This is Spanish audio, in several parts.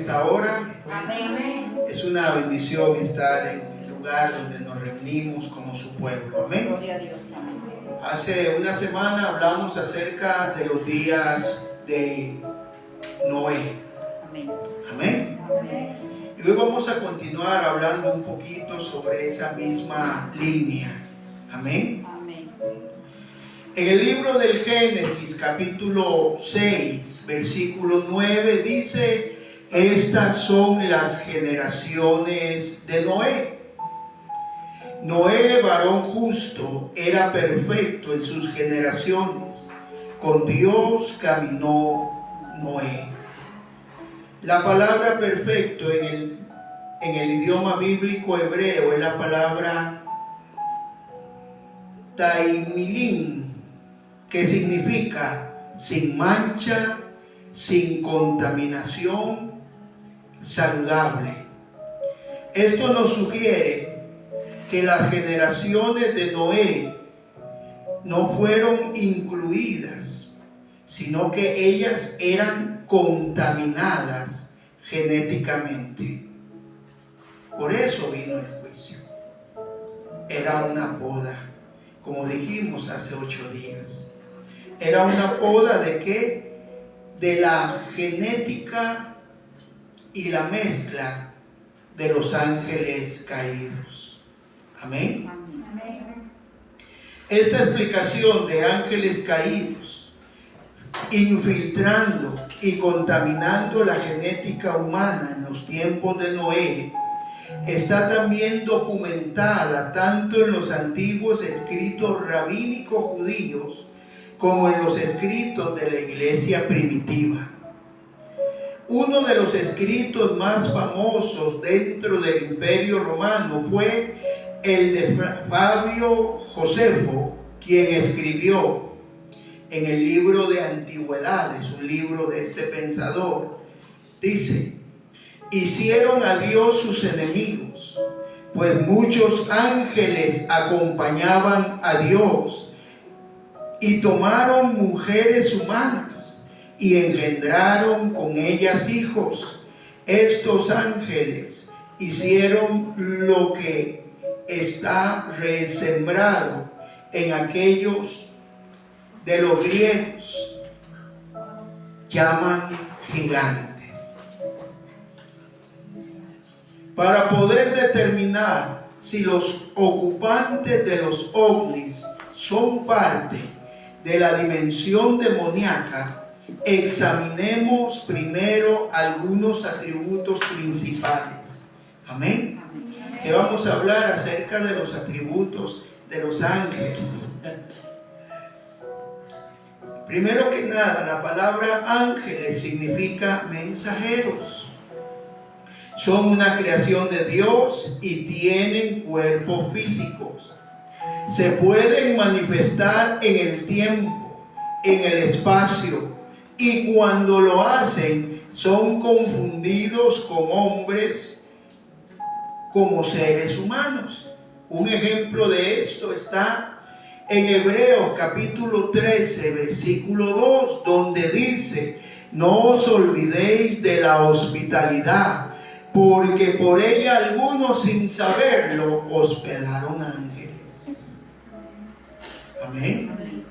esta hora. Amén. Es una bendición estar en el lugar donde nos reunimos como su pueblo. Amén. Gloria a Dios. Amén. Hace una semana hablamos acerca de los días de Noé. Amén. Amén. Amén. Y hoy vamos a continuar hablando un poquito sobre esa misma línea. Amén. Amén. En el libro del Génesis, capítulo 6, versículo 9, dice: estas son las generaciones de Noé. Noé, varón justo, era perfecto en sus generaciones. Con Dios caminó Noé. La palabra perfecto en el idioma bíblico hebreo es la palabra taimilín, que significa sin mancha, sin contaminación, saludable. Esto nos sugiere que las generaciones de Noé no fueron incluidas, sino que ellas eran contaminadas genéticamente. Por eso vino el juicio. Era una poda, como dijimos hace 8 días. Era una poda ¿de qué? De la genética y la mezcla de los ángeles caídos. Amén. Amén. Esta explicación de ángeles caídos infiltrando y contaminando la genética humana en los tiempos de Noé está también documentada tanto en los antiguos escritos rabínicos judíos como en los escritos de la iglesia primitiva. Uno de los escritos más famosos dentro del Imperio Romano fue el de Flavio Josefo, quien escribió en el libro de Antigüedades, un libro de este pensador. Dice: hicieron a Dios sus enemigos, pues muchos ángeles acompañaban a Dios y tomaron mujeres humanas y engendraron con ellas hijos. Estos ángeles hicieron lo que está resembrado en aquellos de los griegos llaman gigantes. Para poder determinar si los ocupantes de los ovnis son parte de la dimensión demoníaca, examinemos primero algunos atributos principales. Amén. Que vamos a hablar acerca de los atributos de los ángeles. Primero que nada, la palabra ángeles significa mensajeros. Son una creación de Dios y tienen cuerpos físicos. Se pueden manifestar en el tiempo, en el espacio, y cuando lo hacen son confundidos con hombres como seres humanos. Un ejemplo de esto está en Hebreos capítulo 13, versículo 2, donde dice: no os olvidéis de la hospitalidad, porque por ella algunos sin saberlo hospedaron ángeles. Amén.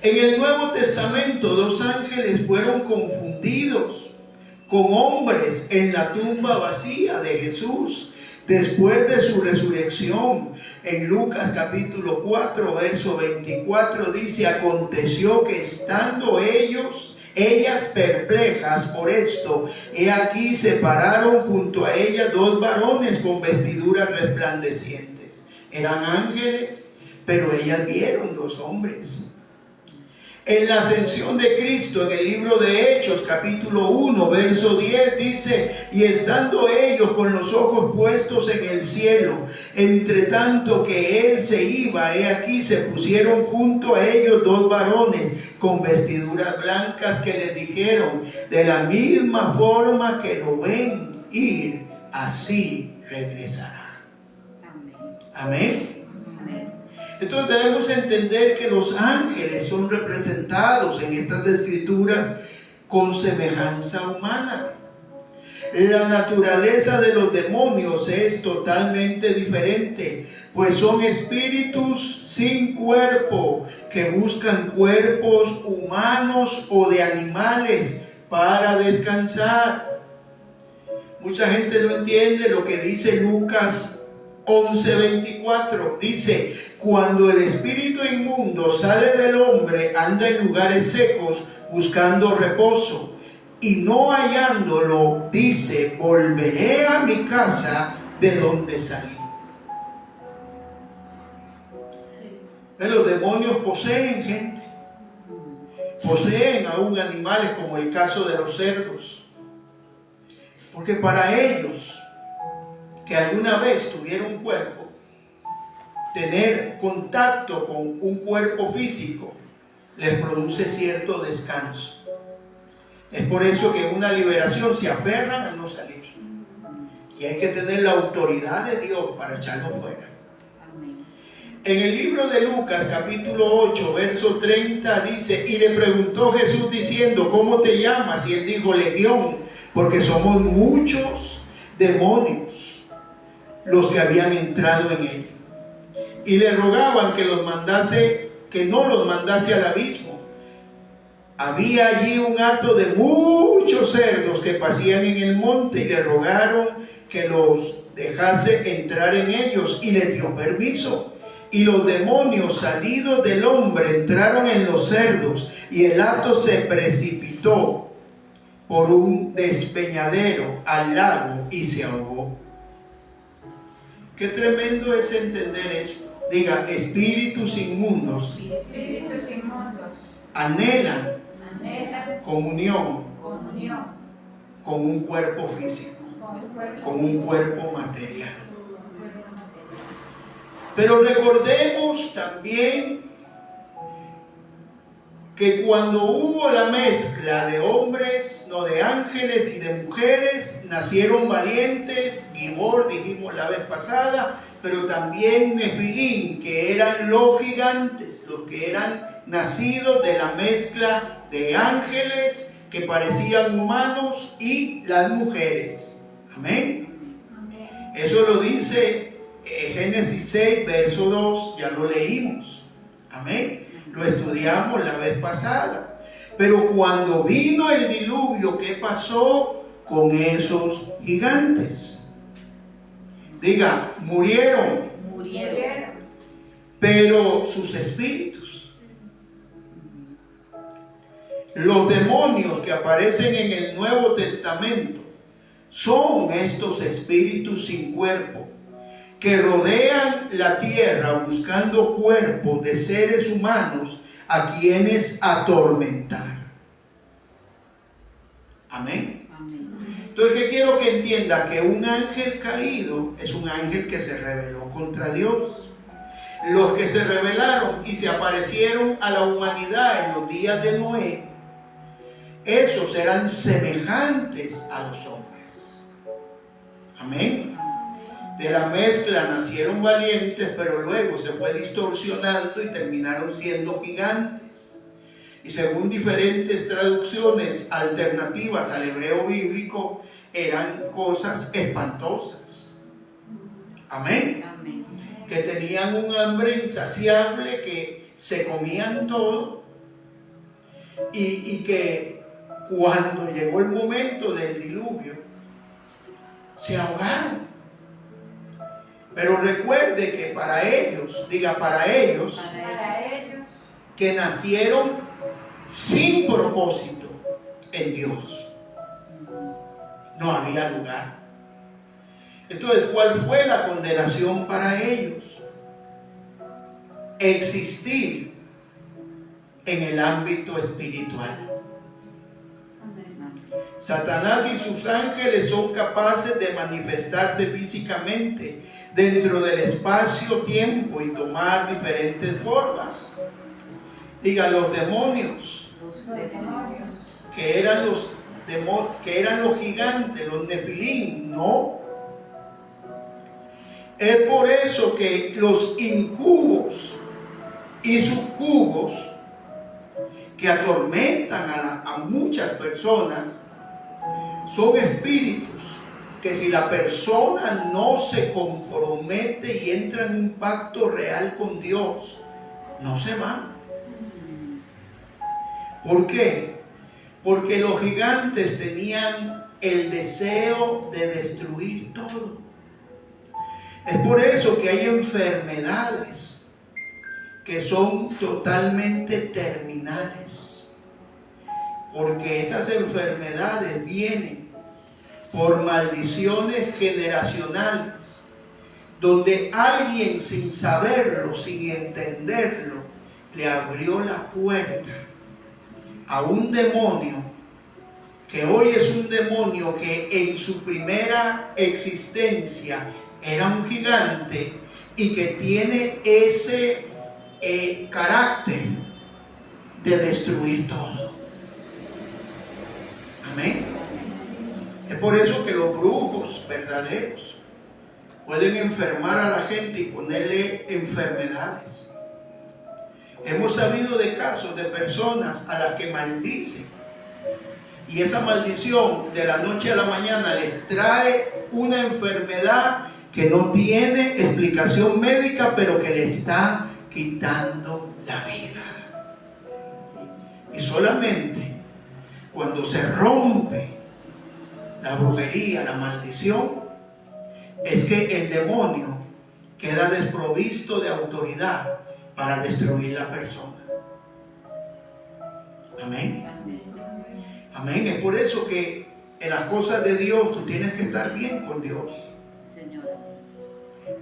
En el Nuevo Testamento, 2 ángeles fueron confundidos con hombres en la tumba vacía de Jesús después de su resurrección. En Lucas capítulo 4, verso 24 dice: aconteció que estando ellas perplejas por esto, he aquí se pararon junto a ellas 2 varones con vestiduras resplandecientes. Eran ángeles, pero ellas vieron 2 hombres. En la ascensión de Cristo, en el libro de Hechos, capítulo 1, verso 10, dice: y estando ellos con los ojos puestos en el cielo, entre tanto que él se iba, he aquí se pusieron junto a ellos 2 varones con vestiduras blancas, que les dijeron: de la misma forma que lo ven ir, así regresará. Amén. Amén. Entonces debemos entender que los ángeles son representados en estas escrituras con semejanza humana. La naturaleza de los demonios es totalmente diferente, pues son espíritus sin cuerpo que buscan cuerpos humanos o de animales para descansar. Mucha gente no entiende lo que dice Lucas 11:24. Dice: cuando el espíritu inmundo sale del hombre, anda en lugares secos buscando reposo, y no hallándolo, dice: volveré a mi casa de donde salí. Los demonios poseen gente, poseen aún animales, como el caso de los cerdos, porque para ellos, que alguna vez tuvieron un cuerpo, tener contacto con un cuerpo físico les produce cierto descanso. Es por eso que en una liberación se aferran a no salir, y hay que tener la autoridad de Dios para echarlo fuera. En el libro de Lucas, capítulo 8, verso 30, dice: y le preguntó Jesús diciendo: ¿cómo te llamas? Y él dijo: Legión, porque somos muchos demonios los que habían entrado en él. Y le rogaban que no los mandase al abismo. Había allí un hato de muchos cerdos que pasían en el monte, y le rogaron que los dejase entrar en ellos, y les dio permiso. Y los demonios salidos del hombre entraron en los cerdos, y el hato se precipitó por un despeñadero al lago y se ahogó. Qué tremendo es entender esto. Diga: espíritus inmundos, anhelan comunión con un cuerpo físico, con un cuerpo material. Pero recordemos también que cuando hubo la mezcla de hombres, no, de ángeles y de mujeres, nacieron valientes, Gibor, dijimos la vez pasada, pero también Nefilín, que eran los gigantes, los que eran nacidos de la mezcla de ángeles que parecían humanos y las mujeres. Amén. Eso lo dice Génesis 6, verso 2, ya lo leímos. Amén. Lo estudiamos la vez pasada. Pero cuando vino el diluvio, ¿qué pasó con esos gigantes? Diga: murieron. Pero sus espíritus. Los demonios que aparecen en el Nuevo Testamento son estos espíritus sin cuerpo, que rodean la tierra buscando cuerpos de seres humanos a quienes atormentar. Amén. Entonces, ¿qué quiero que entienda? Que un ángel caído es un ángel que se rebeló contra Dios. Los que se rebelaron y se aparecieron a la humanidad en los días de Noé, esos eran semejantes a los hombres. Amén. De la mezcla nacieron valientes, pero luego se fue distorsionando y terminaron siendo gigantes. Y según diferentes traducciones alternativas al hebreo bíblico, eran cosas espantosas. Amén. Amén. Que tenían un hambre insaciable, que se comían todo, y que cuando llegó el momento del diluvio se ahogaron. Pero recuerde que para ellos, que nacieron sin propósito en Dios, no había lugar. Entonces, ¿cuál fue la condenación para ellos? Existir en el ámbito espiritual. Satanás y sus ángeles son capaces de manifestarse físicamente dentro del espacio-tiempo y tomar diferentes formas. Diga: los demonios, que eran los gigantes, los nefilín, no. Es por eso que los incubos y sucubos, que atormentan a muchas personas, son espíritus que si la persona no se compromete y entra en un pacto real con Dios, no se van. ¿Por qué? Porque los gigantes tenían el deseo de destruir todo. Es por eso que hay enfermedades que son totalmente terminales. Porque esas enfermedades vienen por maldiciones generacionales, donde alguien sin saberlo, sin entenderlo, le abrió la puerta a un demonio que hoy es un demonio que en su primera existencia era un gigante y que tiene ese carácter de destruir todo. Amén. Es por eso que los brujos verdaderos pueden enfermar a la gente y ponerle enfermedades. Hemos sabido de casos de personas a las que maldicen, y esa maldición de la noche a la mañana les trae una enfermedad que no tiene explicación médica, pero que le está quitando la vida. Y solamente cuando se rompe la brujería, la maldición, es que el demonio queda desprovisto de autoridad para destruir la persona. Amén. Amén. Es por eso que en las cosas de Dios tú tienes que estar bien con Dios.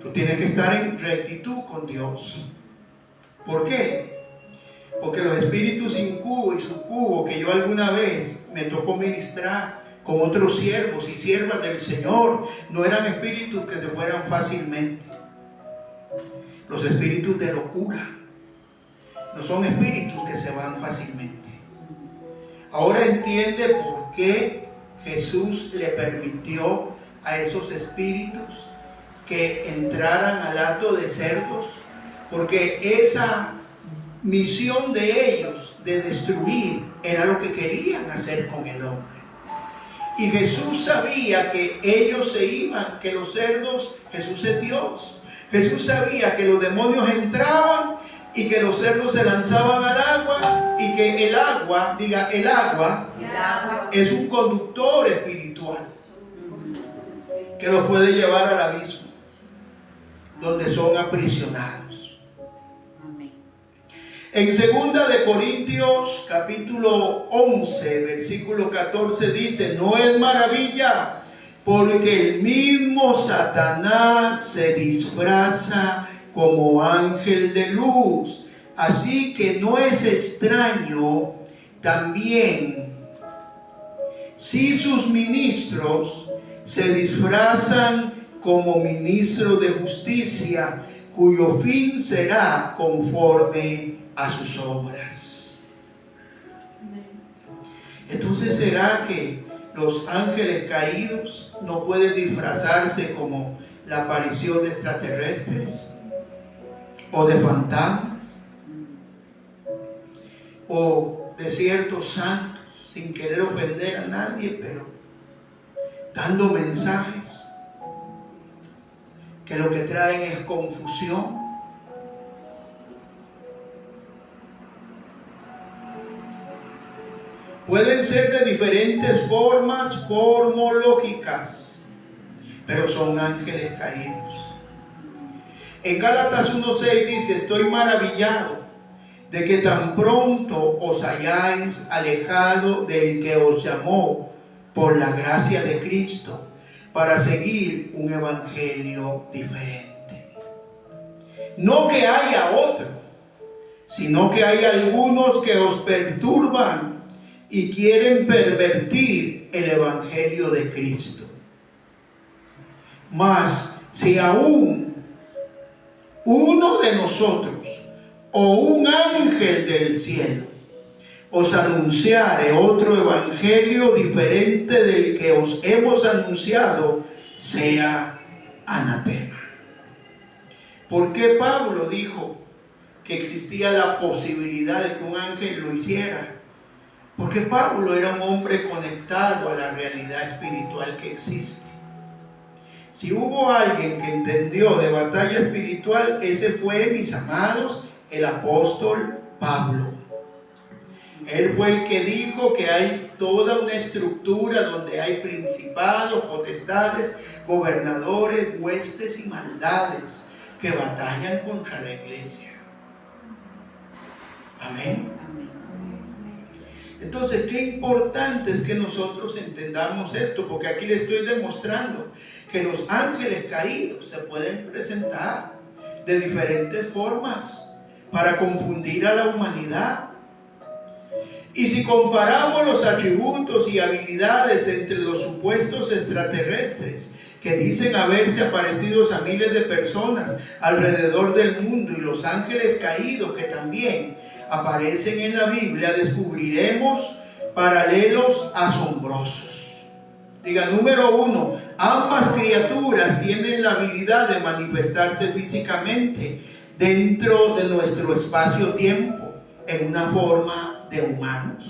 Tú tienes que estar en rectitud con Dios. ¿Por qué? Porque los espíritus incubos y sucubos que yo alguna vez me tocó ministrar con otros siervos y siervas del Señor, no eran espíritus que se fueran fácilmente. Los espíritus de locura no son espíritus que se van fácilmente. Ahora entiende por qué Jesús le permitió a esos espíritus que entraran al hato de cerdos, porque esa misión de ellos de destruir era lo que querían hacer con el hombre. Y Jesús sabía que ellos se iban, que los cerdos, Jesús es Dios. Jesús sabía que los demonios entraban y que los cerdos se lanzaban al agua, y que el agua es un conductor espiritual que los puede llevar al abismo, donde son aprisionados. En 2 de Corintios capítulo 11 versículo 14 dice: no es maravilla, porque el mismo Satanás se disfraza como ángel de luz. Así que no es extraño también si sus ministros se disfrazan como ministros de justicia, cuyo fin será conforme a sus obras. Entonces, ¿será que los ángeles caídos no pueden disfrazarse como la aparición de extraterrestres o de fantasmas o de ciertos santos, sin querer ofender a nadie, pero dando mensajes que lo que traen es confusión? Pueden ser de diferentes formas formológicas, pero son ángeles caídos. En Gálatas 1:6 dice: estoy maravillado de que tan pronto os hayáis alejado del que os llamó por la gracia de Cristo para seguir un evangelio diferente. No que haya otro, sino que hay algunos que os perturban y quieren pervertir el evangelio de Cristo. Mas si aún uno de nosotros o un ángel del cielo os anunciare otro evangelio diferente del que os hemos anunciado, sea anatema. ¿Por qué Pablo dijo que existía la posibilidad de que un ángel lo hiciera? Porque Pablo era un hombre conectado a la realidad espiritual que existe. Si hubo alguien que entendió de batalla espiritual, ese fue, mis amados, el apóstol Pablo. Él fue el que dijo que hay toda una estructura donde hay principados, potestades, gobernadores, huestes y maldades que batallan contra la iglesia. Amén. Entonces, qué importante es que nosotros entendamos esto, porque aquí le estoy demostrando que los ángeles caídos se pueden presentar de diferentes formas para confundir a la humanidad. Y si comparamos los atributos y habilidades entre los supuestos extraterrestres que dicen haberse aparecido a miles de personas alrededor del mundo y los ángeles caídos que también aparecen en la Biblia, descubriremos paralelos asombrosos. Diga, número 1, ambas criaturas tienen la habilidad de manifestarse físicamente dentro de nuestro espacio-tiempo en una forma de humanos.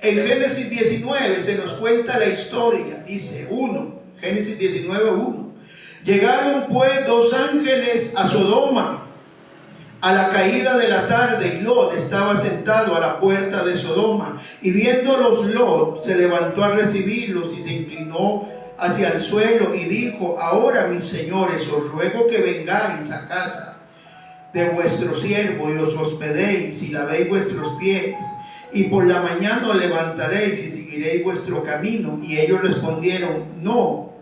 En Génesis 19 se nos cuenta la historia. Dice Génesis 19:1. Llegaron pues 2 ángeles a Sodoma a la caída de la tarde, y Lot estaba sentado a la puerta de Sodoma, y viéndolos Lot se levantó a recibirlos y se inclinó hacia el suelo y dijo: ahora, mis señores, os ruego que vengáis a casa de vuestro siervo y os hospedéis y lavéis vuestros pies, y por la mañana os levantaréis y seguiréis vuestro camino. Y ellos respondieron: no,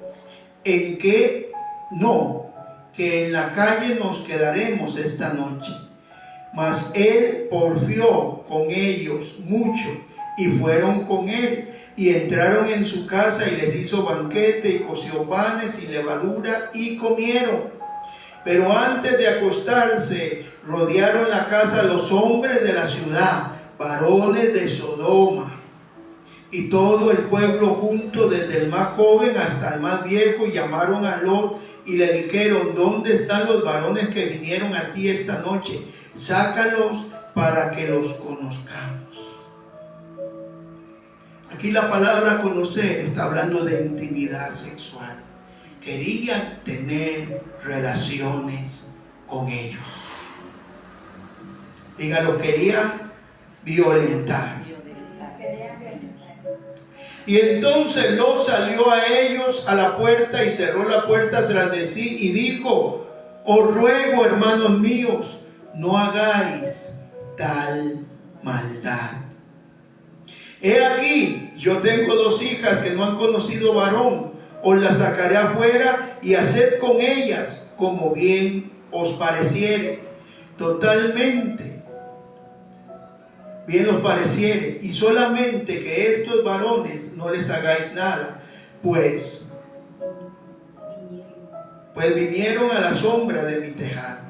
¿en qué? No, que en la calle nos quedaremos esta noche. Mas él porfió con ellos mucho, y fueron con él, y entraron en su casa, y les hizo banquete, y coció panes y levadura, y comieron. Pero antes de acostarse, rodearon la casa los hombres de la ciudad, varones de Sodoma, y todo el pueblo junto, desde el más joven hasta el más viejo, y llamaron a Lot y le dijeron: ¿dónde están los varones que vinieron a ti esta noche? Sácalos para que los conozcamos. Aquí la palabra conocer está hablando de intimidad sexual. Querían tener relaciones con ellos. Diga, lo querían violentar. Y entonces Lot salió a ellos a la puerta y cerró la puerta tras de sí y dijo: os ruego, hermanos míos, no hagáis tal maldad. He aquí, yo tengo 2 hijas que no han conocido varón. Os las sacaré afuera y haced con ellas como bien os pareciere. Totalmente bien os pareciere. Y solamente que estos varones no les hagáis nada, pues vinieron a la sombra de mi tejado.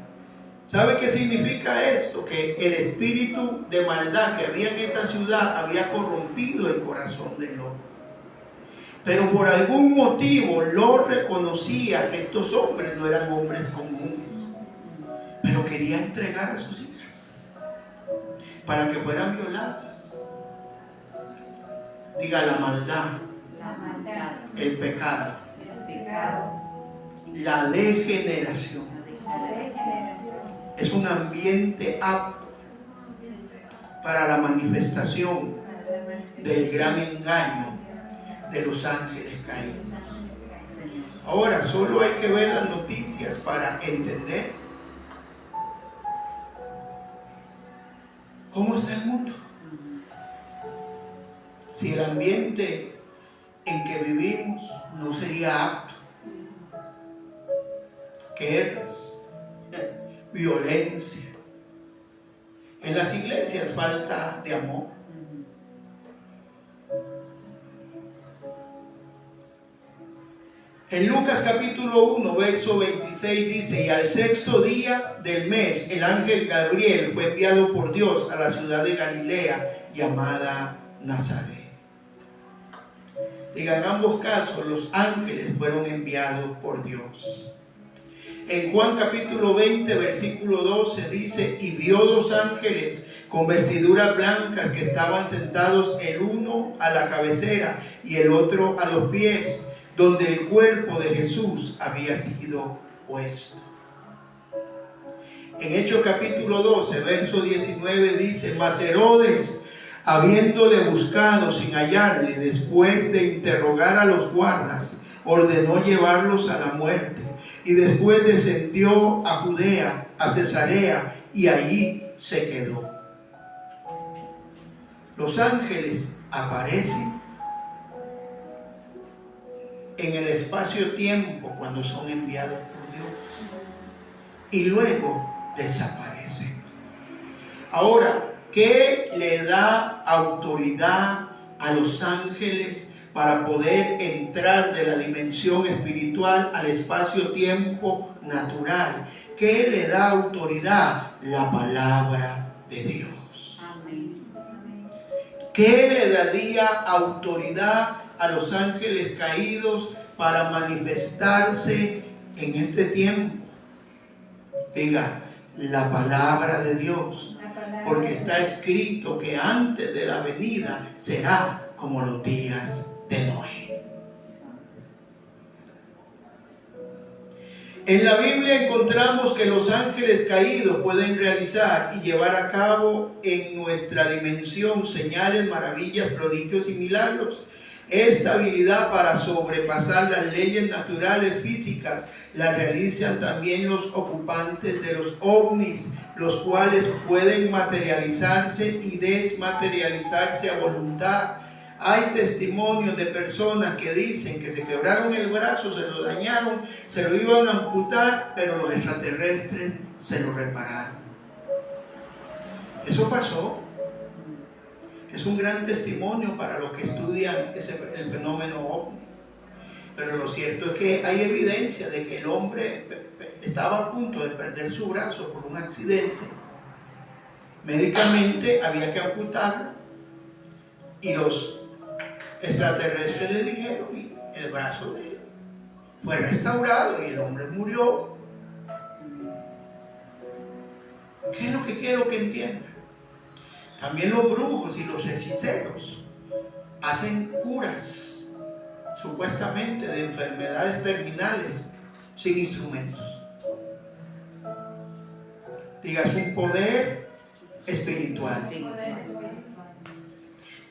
¿Sabe qué significa esto? Que el espíritu de maldad que había en esa ciudad había corrompido el corazón de Lot. Pero por algún motivo Lot reconocía que estos hombres no eran hombres comunes, pero quería entregar a sus hijas para que fueran violadas. Diga, la maldad, el pecado, la degeneración es un ambiente apto para la manifestación del gran engaño de los ángeles caídos. Ahora, solo hay que ver las noticias para entender cómo está el mundo. Si el ambiente en que vivimos no sería apto, guerras, violencia, en las iglesias falta de amor. En Lucas capítulo 1, verso 26 dice: y al 6º día del mes, el ángel Gabriel fue enviado por Dios a la ciudad de Galilea llamada Nazaret. Diga, en ambos casos los ángeles fueron enviados por Dios. En Juan capítulo 20, versículo 12 dice: y vio 2 ángeles con vestiduras blancas, que estaban sentados el uno a la cabecera y el otro a los pies, donde el cuerpo de Jesús había sido puesto. En Hechos capítulo 12, verso 19 dice: mas Herodes, habiéndole buscado sin hallarle, después de interrogar a los guardas, ordenó llevarlos a la muerte. Y después descendió a Judea, a Cesarea, y allí se quedó. Los ángeles aparecen en el espacio-tiempo cuando son enviados por Dios, y luego desaparecen. Ahora, ¿qué le da autoridad a los ángeles para poder entrar de la dimensión espiritual al espacio-tiempo natural? ¿Qué le da autoridad? La palabra de Dios. Amén. ¿Qué le daría autoridad a los ángeles caídos para manifestarse en este tiempo? Diga, la palabra de Dios. Porque está escrito que antes de la venida será como los días de Noé. En la Biblia encontramos que los ángeles caídos pueden realizar y llevar a cabo en nuestra dimensión señales, maravillas, prodigios y milagros. Esta habilidad para sobrepasar las leyes naturales físicas la realizan también los ocupantes de los ovnis, los cuales pueden materializarse y desmaterializarse a voluntad. Hay testimonios de personas que dicen que se quebraron el brazo, se lo dañaron, se lo iban a amputar, pero los extraterrestres se lo repararon. Eso pasó. Es un gran testimonio para los que estudian el fenómeno ovni. Pero lo cierto es que hay evidencia de que el hombre estaba a punto de perder su brazo por un accidente. Médicamente había que amputarlo, y los extraterrestres le dijeron, y el brazo de él fue restaurado y el hombre murió. ¿Qué es lo que quiero que entiendan? También los brujos y los hechiceros hacen curas, supuestamente, de enfermedades terminales sin instrumentos. Digas, un poder espiritual.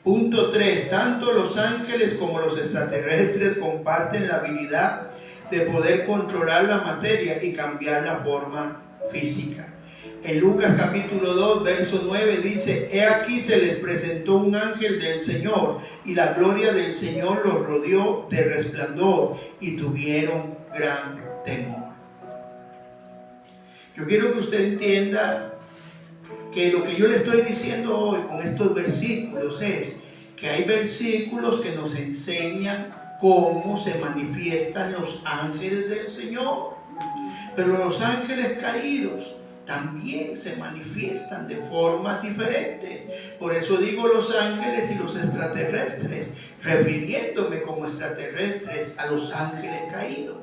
Punto 3. Tanto los ángeles como los extraterrestres comparten la habilidad de poder controlar la materia y cambiar la forma física. En Lucas capítulo 2, verso 9 dice: he aquí se les presentó un ángel del Señor, y la gloria del Señor los rodeó de resplandor, y tuvieron gran temor. Yo quiero que usted entienda que lo que yo le estoy diciendo hoy con estos versículos es que hay versículos que nos enseñan cómo se manifiestan los ángeles del Señor, pero los ángeles caídos también se manifiestan de formas diferentes. Por eso digo los ángeles y los extraterrestres, refiriéndome como extraterrestres a los ángeles caídos.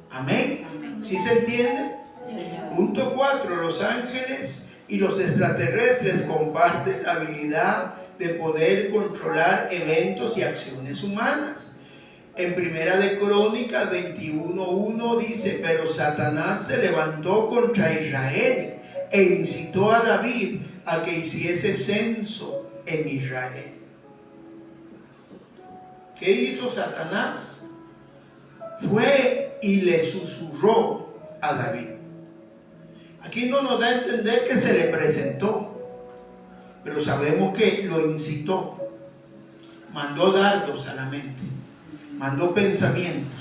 Amén. ¿Sí se entiende? Sí, Señor. Punto 4. Los ángeles y los extraterrestres comparten la habilidad de poder controlar eventos y acciones humanas. En Primera de Crónicas 21:1 dice: pero Satanás se levantó contra Israel e incitó a David a que hiciese censo en Israel. ¿Qué hizo Satanás? Fue y le susurró a David. Aquí no nos da a entender que se le presentó, pero sabemos que lo incitó. Mandó dardos a la mente, mandó pensamientos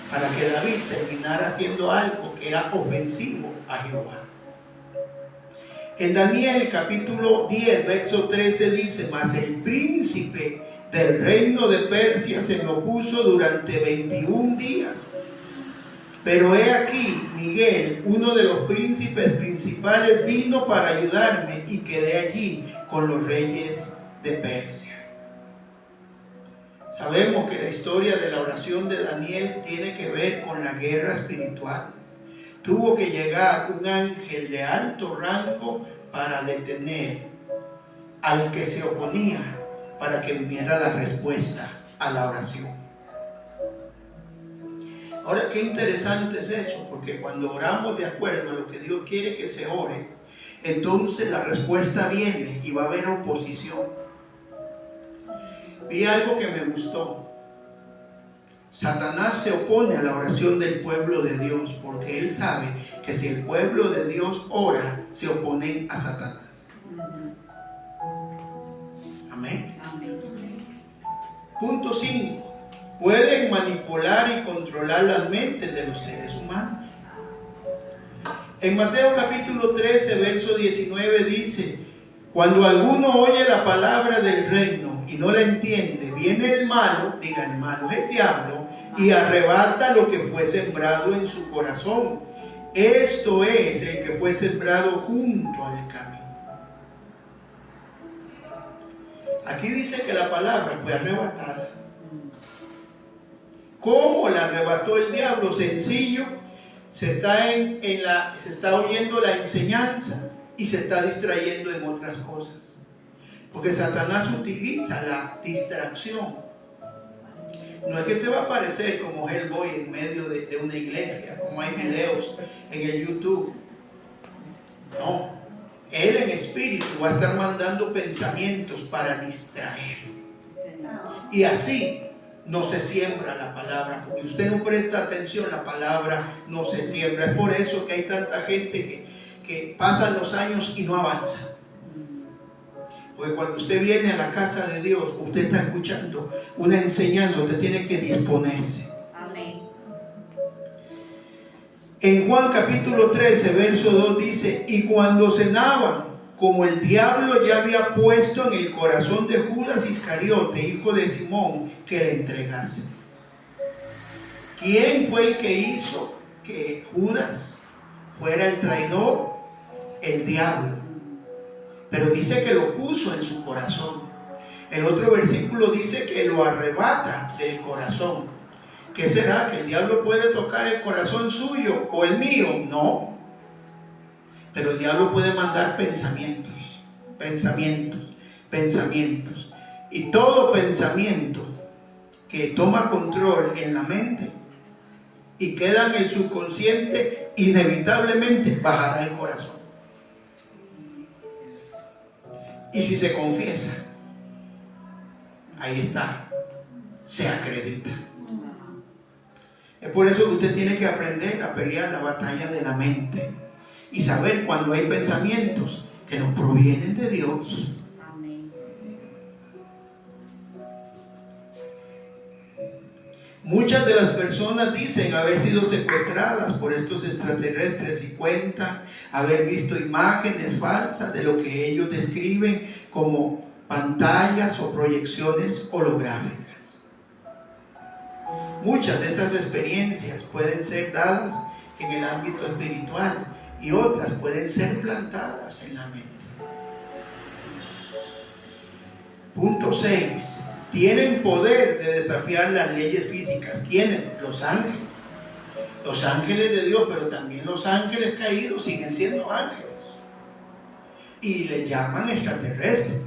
para que David terminara haciendo algo que era ofensivo a Jehová. En Daniel capítulo 10, verso 13 dice: mas el príncipe del reino de Persia se me opuso durante 21 días. Pero he aquí, Miguel, uno de los príncipes principales, vino para ayudarme, y quedé allí con los reyes de Persia. Sabemos que la historia de la oración de Daniel tiene que ver con la guerra espiritual. Tuvo que llegar un ángel de alto rango para detener al que se oponía, para que viniera la respuesta a la oración. Ahora, qué interesante es eso, porque cuando oramos de acuerdo a lo que Dios quiere que se ore, entonces la respuesta viene y va a haber oposición. Vi algo que me gustó. Satanás se opone a la oración del pueblo de Dios, porque él sabe que si el pueblo de Dios ora, se oponen a Satanás. Amén. Punto 5. Pueden manipular y controlar las mentes de los seres humanos. En Mateo capítulo 13, verso 19 dice: cuando alguno oye la palabra del reino y no la entiende, viene el malo, diga el malo, el diablo, y arrebata lo que fue sembrado en su corazón. Esto es el que fue sembrado junto al camino. Aquí dice que la palabra fue arrebatada. ¿Cómo la arrebató el diablo? Sencillo. Se está oyendo la enseñanza y se está distrayendo en otras cosas. Porque Satanás utiliza la distracción. No es que se va a aparecer como Hellboy en medio de una iglesia, como hay videos en el YouTube. No. Él en espíritu va a estar mandando pensamientos para distraer. Y así no se siembra la palabra, porque usted no presta atención, la palabra no se siembra. Es por eso que hay tanta gente que pasan los años y no avanza. Porque cuando usted viene a la casa de Dios, usted está escuchando una enseñanza, usted tiene que disponerse. Amén. En Juan capítulo 13, verso 2 dice: y cuando cenaban, como el diablo ya había puesto en el corazón de Judas Iscariote, hijo de Simón, que le entregase. ¿Quién fue el que hizo que Judas fuera el traidor? El diablo. Pero dice que lo puso en su corazón. El otro versículo dice que lo arrebata del corazón. ¿Qué será? ¿Que el diablo puede tocar el corazón suyo o el mío? No. Pero el diablo puede mandar pensamientos. Y todo pensamiento que toma control en la mente y queda en el subconsciente, inevitablemente bajará el corazón. Y si se confiesa, ahí está, se acredita. Es por eso que usted tiene que aprender a pelear la batalla de la mente y saber cuando hay pensamientos que no provienen de Dios. Amén. Muchas de las personas dicen haber sido secuestradas por estos extraterrestres y cuentan haber visto imágenes falsas de lo que ellos describen como pantallas o proyecciones holográficas. Muchas de esas experiencias pueden ser dadas en el ámbito espiritual y otras pueden ser plantadas en la mente. Punto 6. Tienen poder de desafiar las leyes físicas. ¿Quiénes? Los ángeles. Los ángeles de Dios, pero también los ángeles caídos siguen siendo ángeles. Y le llaman extraterrestres.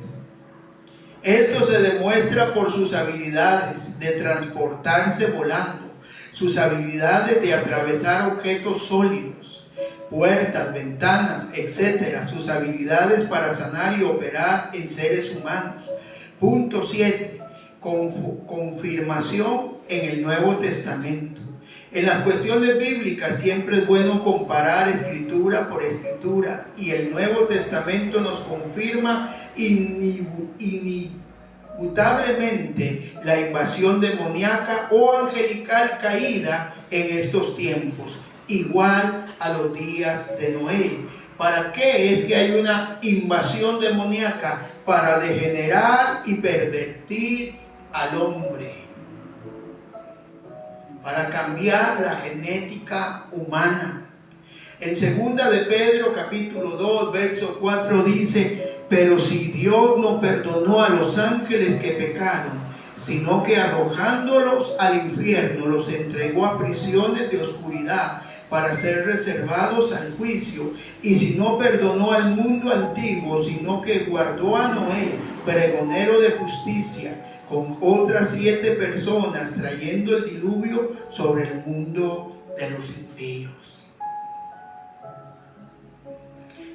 Esto se demuestra por sus habilidades de transportarse volando, sus habilidades de atravesar objetos sólidos, puertas, ventanas, etc. Sus habilidades para sanar y operar en seres humanos. Punto 7. Confirmación en el Nuevo Testamento. En las cuestiones bíblicas siempre es bueno comparar escritura por escritura, y el Nuevo Testamento nos confirma inevitablemente la invasión demoníaca o angelical caída en estos tiempos, igual a los días de Noé. ¿Para qué es que hay una invasión demoníaca? Para degenerar y pervertir al hombre, para cambiar la genética humana. En 2 de Pedro capítulo 2 verso 4 dice: pero si Dios no perdonó a los ángeles que pecaron, sino que arrojándolos al infierno los entregó a prisiones de oscuridad para ser reservados al juicio. Y si no perdonó al mundo antiguo, sino que guardó a Noé, pregonero de justicia, con otras 7 personas, trayendo el diluvio sobre el mundo de los impíos.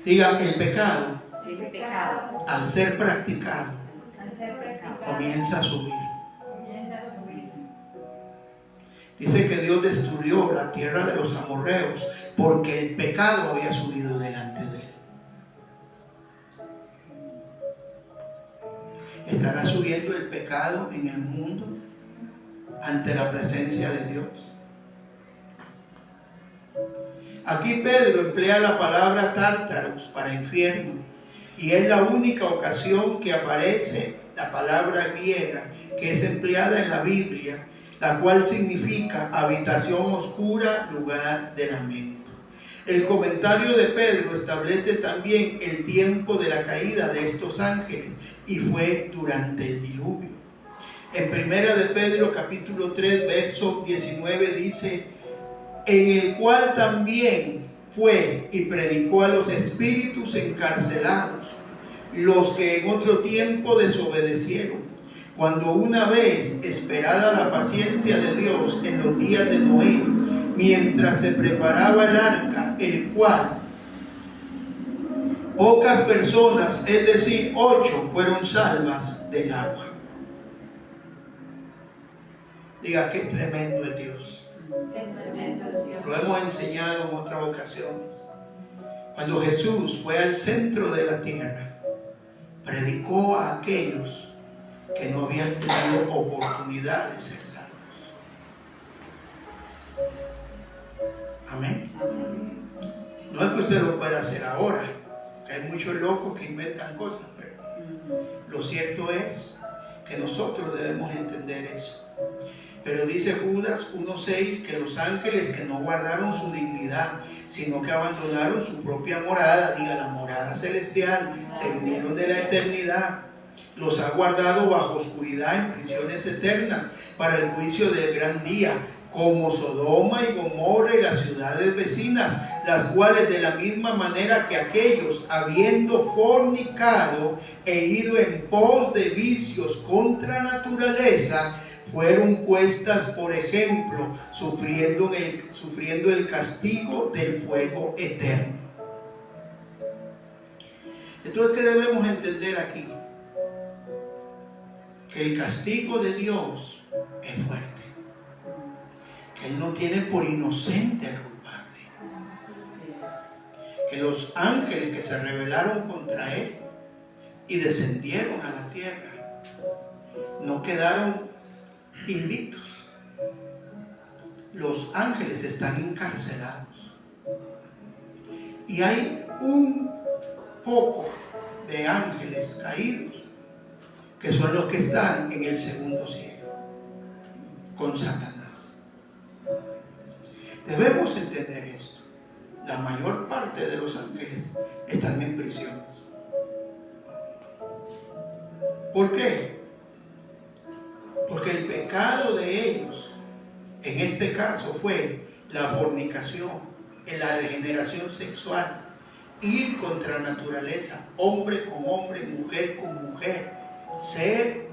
Diga, el pecado, al ser practicado, comienza a subir. Dice que Dios destruyó la tierra de los amorreos porque el pecado había subido delante de él. ¿Estará subiendo el pecado en el mundo ante la presencia de Dios? Aquí Pedro emplea la palabra tártaros para infierno, y es la única ocasión que aparece la palabra griega que es empleada en la Biblia, la cual significa habitación oscura, lugar de lamento. El comentario de Pedro establece también el tiempo de la caída de estos ángeles, y fue durante el diluvio. En primera de Pedro capítulo 3 verso 19 dice: en el cual también fue y predicó a los espíritus encarcelados, los que en otro tiempo desobedecieron, cuando una vez esperada la paciencia de Dios en los días de Noé, mientras se preparaba el arca, el cual pocas personas, es decir, 8, fueron salvas del agua. Diga, qué tremendo es Dios. Lo hemos enseñado en otras ocasiones. Cuando Jesús fue al centro de la tierra, predicó a aquellos que no habían tenido oportunidad de ser salvos. Amén. No es que usted lo pueda hacer ahora, que hay muchos locos que inventan cosas, pero lo cierto es que nosotros debemos entender eso. Pero dice Judas 1:6 que los ángeles que no guardaron su dignidad, sino que abandonaron su propia morada, diga la morada celestial, se vinieron de la eternidad, los ha guardado bajo oscuridad en prisiones eternas para el juicio del gran día, como Sodoma y Gomorra y las ciudades vecinas, las cuales de la misma manera que aquellos, habiendo fornicado e ido en pos de vicios contra naturaleza, fueron puestas por ejemplo, sufriendo el castigo del fuego eterno. Entonces, ¿qué debemos entender aquí? Que el castigo de Dios es fuerte, que Él no tiene por inocente al culpable, que los ángeles que se rebelaron contra Él y descendieron a la tierra no quedaron invictos. Los ángeles están encarcelados y hay un poco de ángeles caídos que son los que están en el segundo cielo con Satanás. Debemos entender esto. La mayor parte de los ángeles están en prisiones. ¿Por qué? Porque el pecado de ellos, en este caso, fue la fornicación, la degeneración sexual, ir contra naturaleza, hombre con hombre, mujer con mujer, ser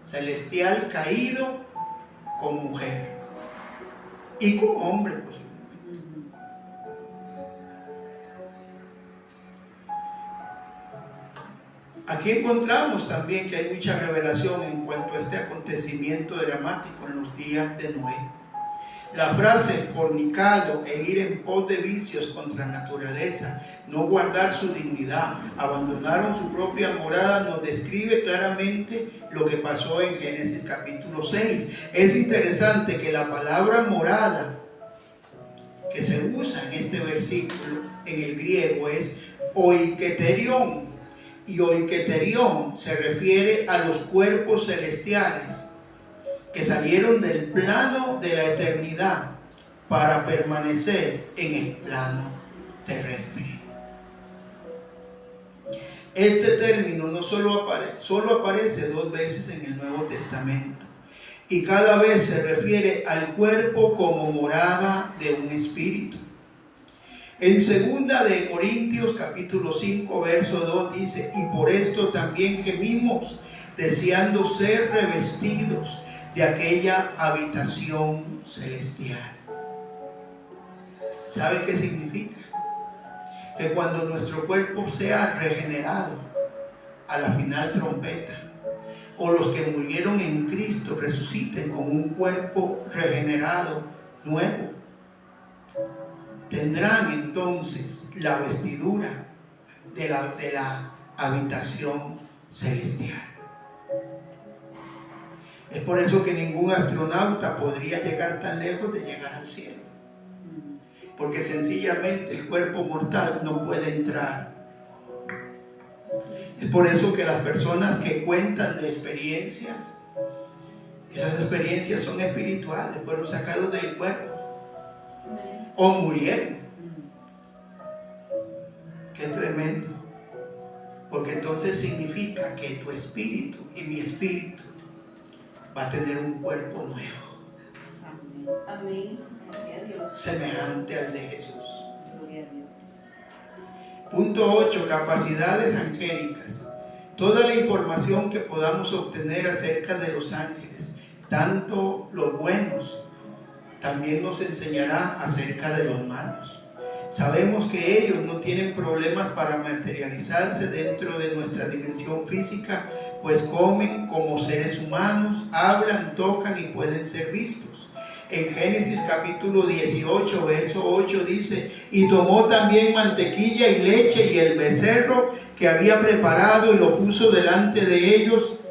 celestial caído con mujer y con hombre posiblemente. Aquí encontramos también que hay mucha revelación en cuanto a este acontecimiento dramático en los días de Noé. La frase fornicado e ir en pos de vicios contra naturaleza, no guardar su dignidad, abandonaron su propia morada, nos describe claramente lo que pasó en Génesis capítulo 6. Es interesante que la palabra morada que se usa en este versículo en el griego es oiketerión, y oiketerión se refiere a los cuerpos celestiales que salieron del plano de la eternidad para permanecer en el plano terrestre. Este término no solo aparece 2 veces en el Nuevo Testamento, y cada vez se refiere al cuerpo como morada de un espíritu. En 2 de Corintios capítulo 5 verso 2 dice: y por esto también gemimos, deseando ser revestidos de aquella habitación celestial. ¿Sabe qué significa? Que cuando nuestro cuerpo sea regenerado a la final trompeta, o los que murieron en Cristo resuciten con un cuerpo regenerado, nuevo, tendrán entonces la vestidura de la habitación celestial. Es por eso que ningún astronauta podría llegar tan lejos de llegar al cielo, porque sencillamente el cuerpo mortal no puede entrar. Es por eso que las personas que cuentan de experiencias, esas experiencias son espirituales, fueron sacados del cuerpo o murieron. Qué tremendo, porque entonces significa que tu espíritu y mi espíritu va a tener un cuerpo nuevo. Amén. Semejante al de Jesús. Gloria a Dios. Punto 8. Capacidades angélicas. Toda la información que podamos obtener acerca de los ángeles, tanto los buenos, también nos enseñará acerca de los malos. Sabemos que ellos no tienen problemas para materializarse dentro de nuestra dimensión física, pues comen como seres humanos, hablan, tocan y pueden ser vistos. En Génesis capítulo 18, verso 8 dice: y tomó también mantequilla y leche y el becerro que había preparado y lo puso delante de ellos,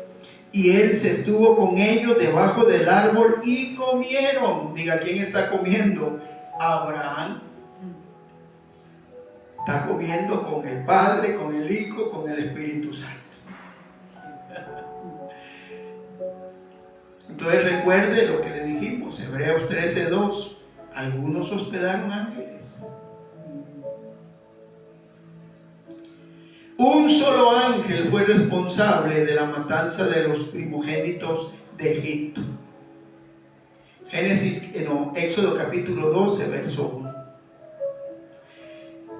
y él se estuvo con ellos debajo del árbol y comieron. Diga, ¿quién está comiendo? Abraham. Está comiendo con el Padre, con el Hijo, con el Espíritu Santo. Entonces recuerde lo que le dijimos, Hebreos 13:2. Algunos hospedaron ángeles. Un solo ángel fue responsable de la matanza de los primogénitos de Egipto. Éxodo capítulo 12, verso 1.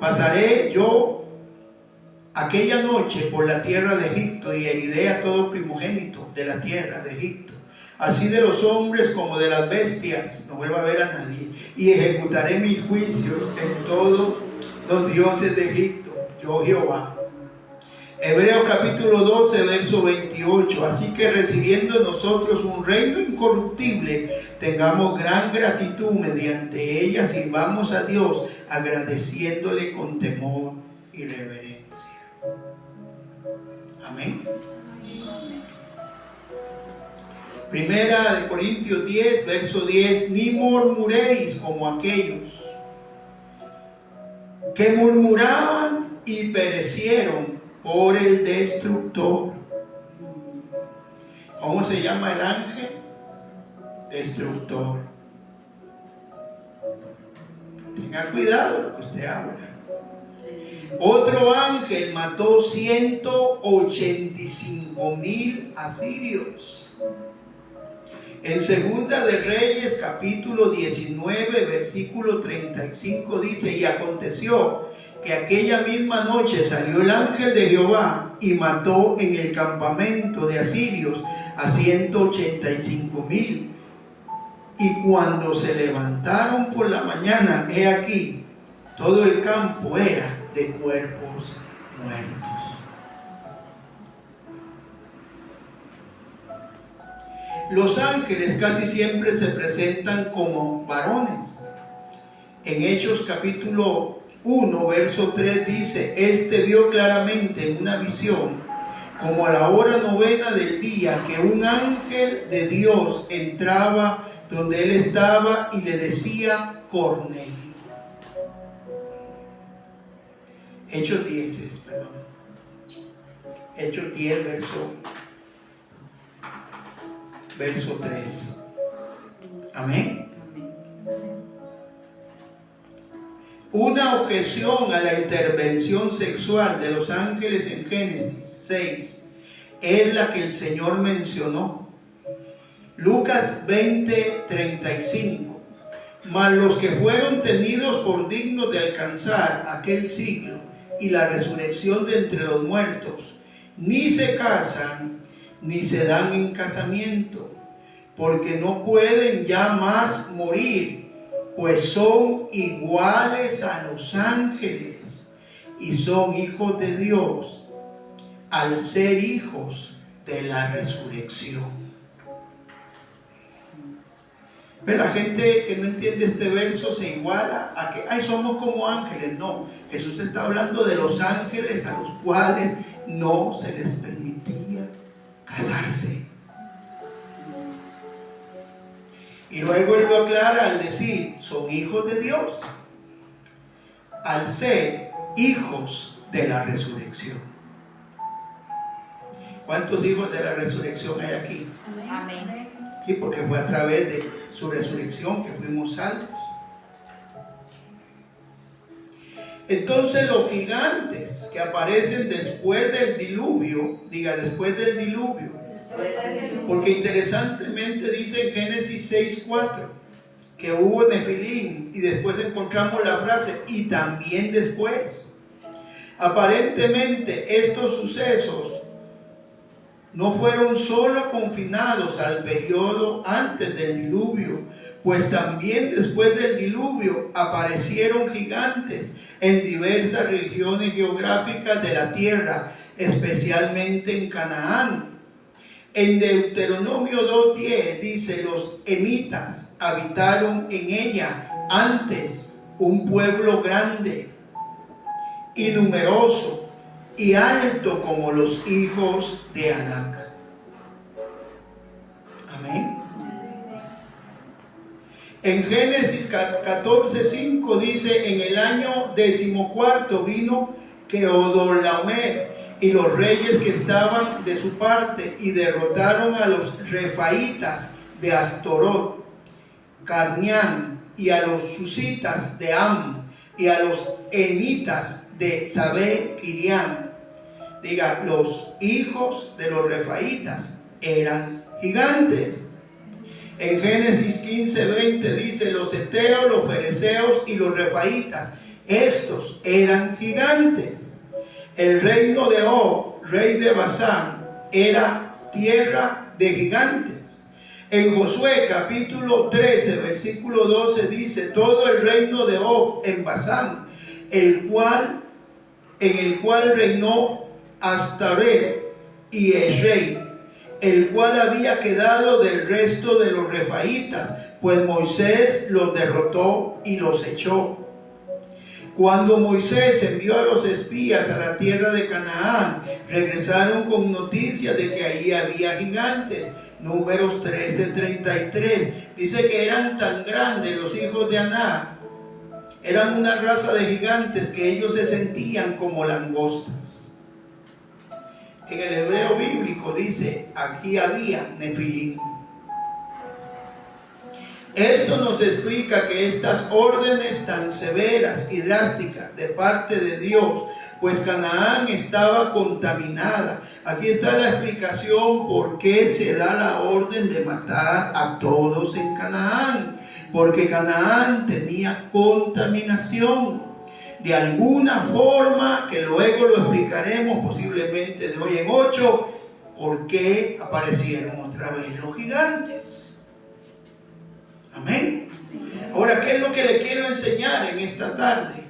Pasaré yo aquella noche por la tierra de Egipto y heriré a todo primogénito de la tierra de Egipto, así de los hombres como de las bestias, no vuelva a ver a nadie, y ejecutaré mis juicios en todos los dioses de Egipto, yo Jehová. Hebreos capítulo 12, verso 28. Así que recibiendo nosotros un reino incorruptible, tengamos gran gratitud mediante ella, sirvamos a Dios agradeciéndole con temor y reverencia. Amén. Primera de Corintios 10, verso 10. Ni murmuréis como aquellos que murmuraban y perecieron por el destructor. ¿Cómo se llama el ángel? Destructor. Tenga cuidado lo que usted habla. Otro ángel mató 185,000 asirios. En Segunda de Reyes capítulo 19 versículo 35 dice: y aconteció que aquella misma noche salió el ángel de Jehová y mató en el campamento de asirios a 185,000. Y cuando se levantaron por la mañana, he aquí, todo el campo era de cuerpos muertos. Los ángeles casi siempre se presentan como varones. En Hechos capítulo 1, verso 3 dice: este vio claramente en una visión, como a la hora 9 del día, que un ángel de Dios entraba donde él estaba y le decía: Cornelio. Hechos 10, perdón. Hechos 10, verso 3. Amén. Una objeción a la intervención sexual de los ángeles en Génesis 6 es la que el Señor mencionó. Lucas 20:35. Mas los que fueron tenidos por dignos de alcanzar aquel siglo y la resurrección de entre los muertos, ni se casan ni se dan en casamiento, porque no pueden ya más morir, pues son iguales a los ángeles y son hijos de Dios al ser hijos de la resurrección. Pero la gente que no entiende este verso se iguala a que, ay, somos como ángeles. No, Jesús está hablando de los ángeles a los cuales no se les permitía casarse. Y luego él lo aclara al decir, son hijos de Dios, al ser hijos de la resurrección. ¿Cuántos hijos de la resurrección hay aquí? Amén. Y porque fue a través de su resurrección que fuimos salvos. Entonces los gigantes que aparecen después del diluvio, diga después del diluvio, porque interesantemente dice en Génesis 6:4 que hubo Nefilim y después encontramos la frase y también después. Aparentemente estos sucesos no fueron solo confinados al periodo antes del diluvio, pues también después del diluvio aparecieron gigantes en diversas regiones geográficas de la tierra, especialmente en Canaán. En Deuteronomio 2:10 dice, los emitas habitaron en ella antes un pueblo grande y numeroso y alto como los hijos de Anac. Amén. En Génesis 14:5 dice, en el año 14 vino Kedorlaomer y los reyes que estaban de su parte y derrotaron a los refaitas de Astorot, Carnián, y a los susitas de Am, y a los emitas de Sabé Kirián. Diga, los hijos de los refaitas eran gigantes. En Génesis 15:20 dice, los heteos, los fereceos y los refaitas, estos eran gigantes. El reino de Og, rey de Basán, era tierra de gigantes. En Josué capítulo 13, versículo 12 dice, todo el reino de Og en Basán, en el cual reinó Astaré y el rey, el cual había quedado del resto de los refaitas, pues Moisés los derrotó y los echó. Cuando Moisés envió a los espías a la tierra de Canaán, regresaron con noticias de que ahí había gigantes. Números 13:33 dice que eran tan grandes los hijos de Anac, eran una raza de gigantes que ellos se sentían como langostas. En el hebreo bíblico dice, aquí había Nefilim. Esto nos explica que estas órdenes tan severas y drásticas de parte de Dios, pues Canaán estaba contaminada. Aquí está la explicación por qué se da la orden de matar a todos en Canaán. Porque Canaán tenía contaminación. De alguna forma, que luego lo explicaremos posiblemente de hoy en 8, por qué aparecieron otra vez los gigantes. Amén. Ahora, ¿qué es lo que le quiero enseñar en esta tarde?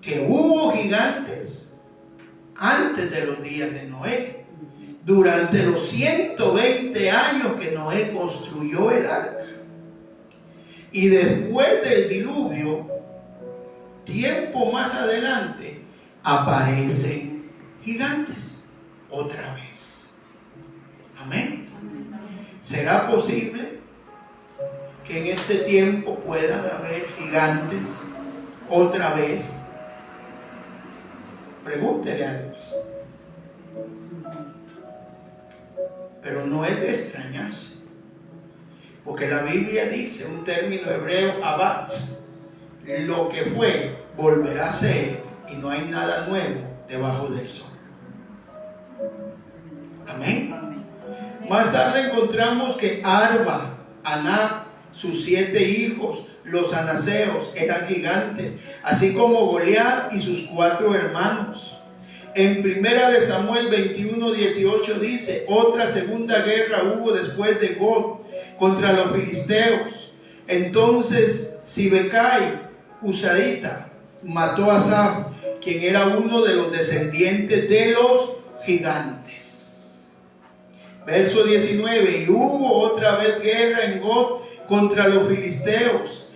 Que hubo gigantes antes de los días de Noé. Durante los 120 años que Noé construyó el arca. Y después del diluvio, tiempo más adelante, aparecen gigantes otra vez. Amén. ¿Será posible que en este tiempo puedan haber gigantes otra vez? Pregúntele a Dios. Pero no es de extrañarse, porque la Biblia dice un término hebreo, abat, lo que fue volverá a ser, y no hay nada nuevo debajo del sol. Amén. Más tarde encontramos que Arba, Anac, sus 7 hijos, los anaseos, eran gigantes, así como Goliat y sus 4 hermanos. En 1 Samuel 21:18 dice: otra segunda guerra hubo después de Gog contra los filisteos. Entonces Sibecai, Husarita, mató a Saf, quien era uno de los descendientes de los gigantes. Verso 19: y hubo otra vez guerra en Gog contra los filisteos,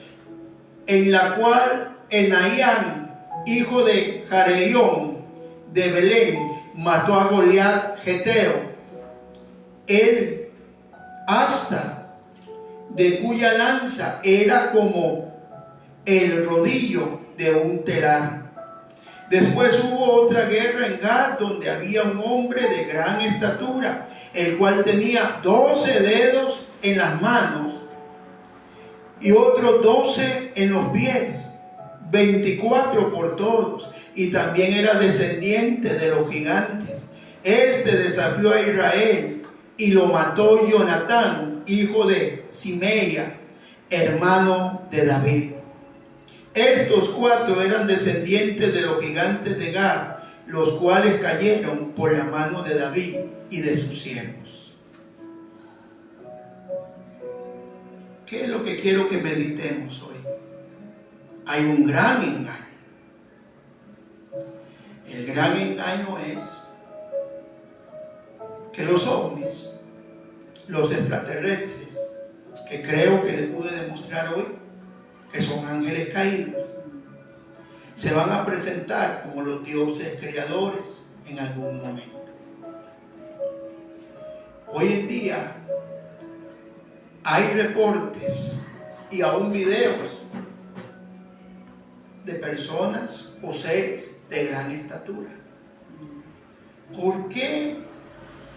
en la cual Enaían, hijo de Jareión de Belén, mató a Goliat Geteo, el asta de cuya lanza era como el rodillo de un telar. Después hubo otra guerra en Gad, donde había un hombre de gran estatura, el cual tenía 12 dedos en las manos y otros 12 en los pies, 24 por todos, y también era descendiente de los gigantes. Este desafió a Israel y lo mató Jonatán, hijo de Simeia, hermano de David. Estos 4 eran descendientes de los gigantes de Gad, los cuales cayeron por la mano de David y de sus siervos. ¿Qué es lo que quiero que meditemos hoy? Hay un gran engaño. El gran engaño es que los ovnis, los extraterrestres, que creo que les pude demostrar hoy, que son ángeles caídos, se van a presentar como los dioses creadores en algún momento. Hoy en día hay reportes y aún videos de personas o seres de gran estatura. ¿Por qué?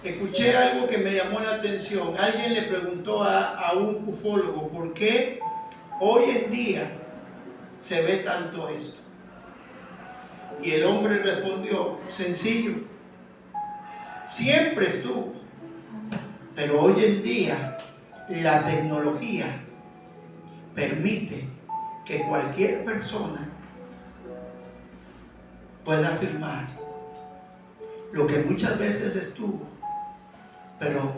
Escuché algo que me llamó la atención. Alguien le preguntó a un ufólogo: ¿por qué hoy en día se ve tanto esto? Y el hombre respondió: sencillo, siempre estuvo, pero hoy en día la tecnología permite que cualquier persona pueda afirmar lo que muchas veces estuvo, pero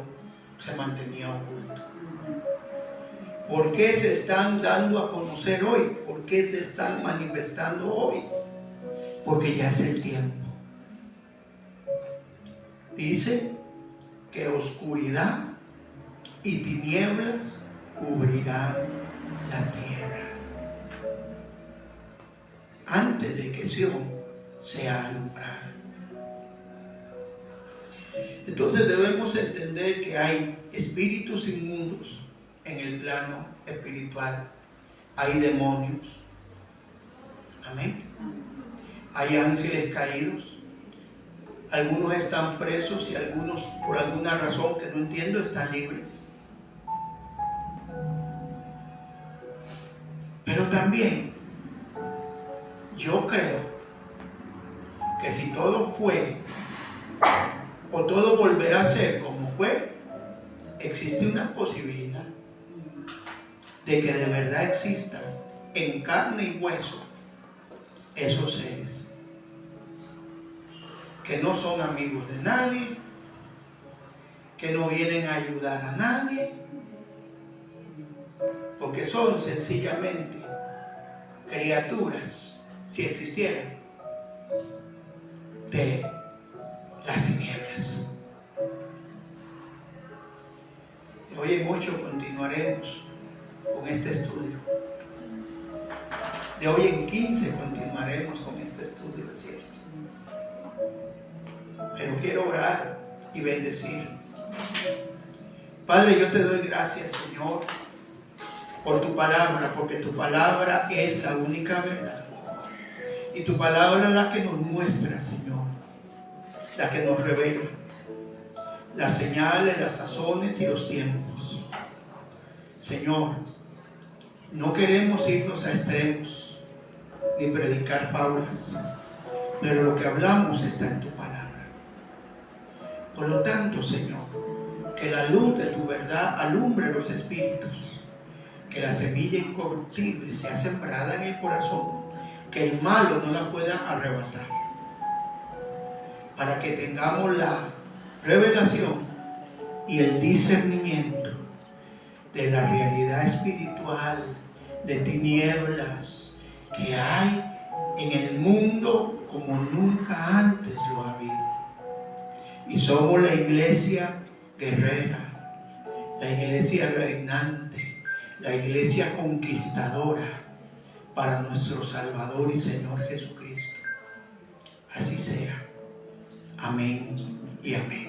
se mantenía oculto. ¿Por qué se están dando a conocer hoy? ¿Por qué se están manifestando hoy? Porque ya es el tiempo. Dice que oscuridad y tinieblas cubrirán la tierra antes de que Sion sea alumbrada. Entonces debemos entender que hay espíritus inmundos en el plano espiritual, hay demonios, amén, hay ángeles caídos, algunos están presos y algunos, por alguna razón que no entiendo, están libres. Pero también yo creo que si todo fue o todo volverá a ser como fue, existe una posibilidad de que de verdad existan en carne y hueso esos seres que no son amigos de nadie, que no vienen a ayudar a nadie, porque son sencillamente criaturas, si existieran, de las tinieblas. De hoy en 8 continuaremos con este estudio. De hoy en 15 continuaremos con este estudio de cielos. Pero quiero orar y bendecir. Padre, yo te doy gracias, Señor, por tu palabra, porque tu palabra es la única verdad. Y tu palabra es la que nos muestra, Señor, la que nos revela las señales, las sazones y los tiempos. Señor, no queremos irnos a extremos ni predicar fábulas, pero lo que hablamos está en tu palabra. Por lo tanto, Señor, que la luz de tu verdad alumbre los espíritus, que la semilla incorruptible sea sembrada en el corazón, que el malo no la pueda arrebatar, para que tengamos la revelación y el discernimiento de la realidad espiritual, de tinieblas que hay en el mundo como nunca antes lo ha habido. Y somos la iglesia guerrera, la iglesia reinante, la iglesia conquistadora para nuestro Salvador y Señor Jesucristo. Así sea. Amén y amén.